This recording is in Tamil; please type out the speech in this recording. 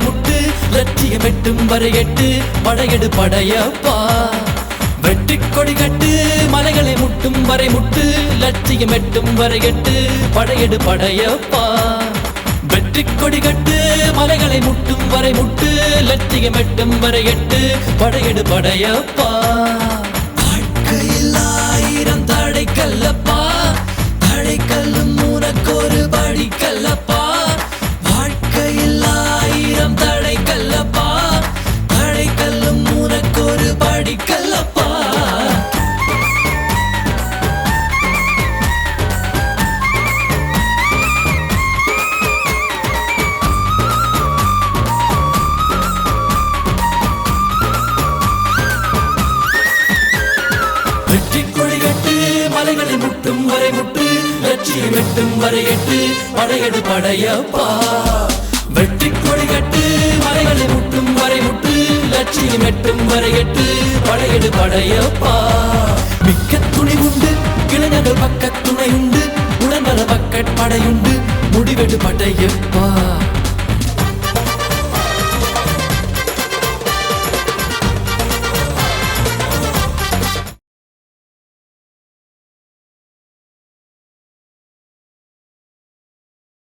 முட்டு லட்சியம் எட்டும் வரை எட்டு படையெடு படையப்பா வெற்றி கொடி கட்டு மலைகளை முட்டும் வரை முட்டு லட்சியம் எட்டும் வரை எட்டு படையெடு படையப்பா வெற்றி கொடி கட்டு மலைகளை முட்டும் வரை முட்டு லட்சியம் எட்டும் வரை எட்டு படையெடு படையப்பா வாழ்க்கையில் ஆயிரம் தடை கல்லப்பா தடை கல்லும் உனக்கொரு படி கல்லப்பா வாழ்க்கையில் ஆயிரம் தடை கல்லப்பா தடை கல்லும் உனக்கொரு படி கல்லப்பா வெற்றி கொடி கட்டு மலைகளை முட்டும் வரை முட்டு லட்சியம் எட்டும் வரை எட்டு படையெடு படையப்பா வெற்றி கொடி கட்டு மலைகளை முட்டும் வரை முட்டு லட்சியம் எட்டும் வரை எட்டு படையெடு படையப்பா மிக்க துணி உண்டு இளைஞர்கள் பக்க துணை உண்டு உடனர பக்கட் படையுண்டு முடிவெடு படையப்பா